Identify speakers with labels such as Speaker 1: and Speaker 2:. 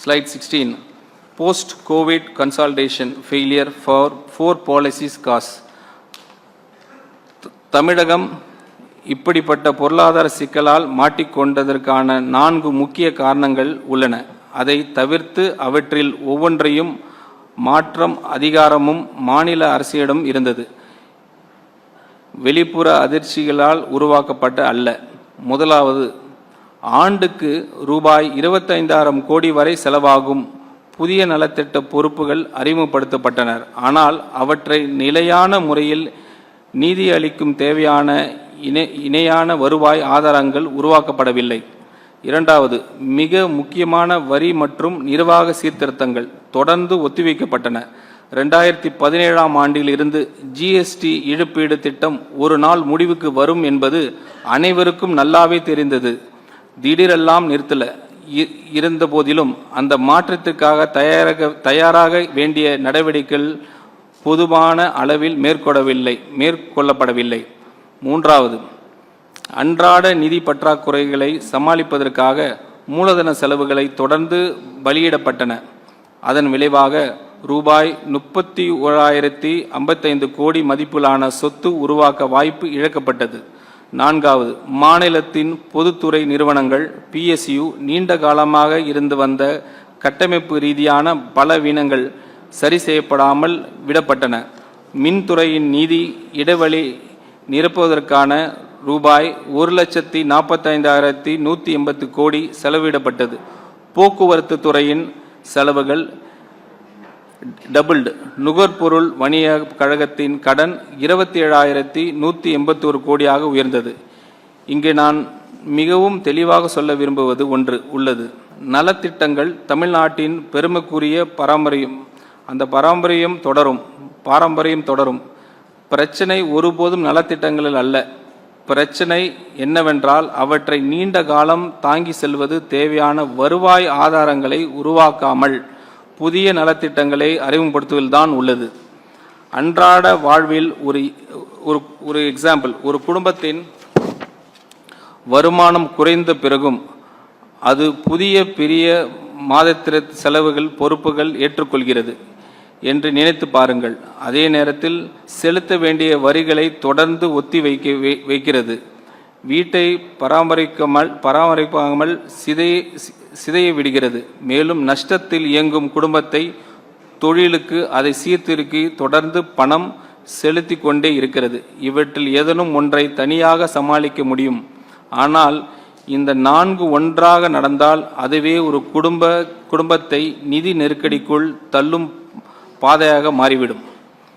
Speaker 1: Slide 16. Post-COVID consolidation failure for 4 policies cause. தமிழகம் இப்படிப்பட்ட பொருளாதார சிக்கலால் மாட்டிக்கொண்டதற்கான 4 முக்கிய காரணங்கள் உள்ளன. அதை தவிர்த்து அவற்றில் ஒவ்வொன்றையும் மாற்றம் அதிகாரமும் மாநில அரசிடம் இருந்தது. வெளிப்புற அதிர்ச்சிகளால் உருவாக்கப்பட்ட அல்ல. முதலாவது, ஆண்டுக்கு ரூபாய் 25,000 கோடி வரை செலவாகும் புதிய நலத்திட்ட பொறுப்புகள் அறிமுகப்படுத்தப்பட்டனர். ஆனால் அவற்றை நிலையான முறையில் நீதி அளிக்கும் தேவையான இணையான வருவாய் ஆதாரங்கள் உருவாக்கப்படவில்லை. இரண்டாவது, மிக முக்கியமான வரி மற்றும் நிர்வாக சீர்திருத்தங்கள் தொடர்ந்து ஒத்திவைக்கப்பட்டன. 2017ஆம் ஆண்டில் இருந்து ஜிஎஸ்டி இழப்பீடு திட்டம் ஒரு நாள் முடிவுக்கு வரும் என்பது அனைவருக்கும் நல்லாவே தெரிந்தது. திடீரெல்லாம் நிறுத்தல இருந்த போதிலும் அந்த மாற்றத்திற்காக தயாராக வேண்டிய நடவடிக்கைகள் பொதுவான அளவில் மேற்கொள்ளப்படவில்லை. மூன்றாவது, அன்றாட நிதி பற்றாக்குறைகளை சமாளிப்பதற்காக மூலதன செலவுகளை தொடர்ந்து பலியிடப்பட்டன. அதன் விளைவாக ரூபாய் 31,055 கோடி மதிப்பிலான சொத்து உருவாக்க வாய்ப்பு இழக்கப்பட்டது. நான்காவது, மாநிலத்தின் பொதுத்துறை நிறுவனங்கள் PSU நீண்ட காலமாக இருந்து வந்த கட்டமைப்பு ரீதியான பலவீனங்கள் சரி செய்யப்படாமல் விடப்பட்டன. மின்துறையின் நிதி இடைவெளி நிரப்புவதற்கான ரூபாய் 1,45,180 கோடி செலவிடப்பட்டது. போக்குவரத்து துறையின் செலவுகள் டபுள்டு. நுகர்பொருள் வணிக கழகத்தின் கடன் 27,181 கோடியாக உயர்ந்தது. இங்கே நான் மிகவும் தெளிவாக சொல்ல விரும்புவது ஒன்று உள்ளது. நலத்திட்டங்கள் தமிழ்நாட்டின் பெருமைக்குரிய பாரம்பரியம் தொடரும். பிரச்சனை ஒருபோதும் நலத்திட்டங்களில் அல்ல. பிரச்சனை என்னவென்றால் அவற்றை நீண்ட காலம் தாங்கி செல்வது தேவையான வருவாய் ஆதாரங்களை உருவாக்காமல் புதிய நலத்திட்டங்களை அறிமுகப்படுத்துவதில்தான் உள்ளது. அன்றாட வாழ்வில் ஒரு எக்ஸாம்பிள், ஒரு குடும்பத்தின் வருமானம் குறைந்த பிறகும் அது புதிய பெரிய மாதத்திர செலவுகள் பொறுப்புகள் ஏற்றுக்கொள்கிறது என்று நினைத்து பாருங்கள். அதே நேரத்தில் செலுத்த வேண்டிய வரிகளை தொடர்ந்து ஒத்தி வைக்கிறது. வீட்டை பராமரிக்காமல் சிதைய விடுகிறது. மேலும் நஷ்டத்தில் இயங்கும் குடும்பத்தை தொழிலுக்கு அதை சீர்திருக்கி தொடர்ந்து பணம் செலுத்தி கொண்டே இருக்கிறது. இவற்றில் ஏதேனும் ஒன்றை தனியாக சமாளிக்க முடியும். ஆனால் இந்த 4 ஒன்றாக நடந்தால் அதுவே ஒரு குடும்பத்தை நிதி நெருக்கடிக்குள் தள்ளும் பாதையாக மாறிவிடும்.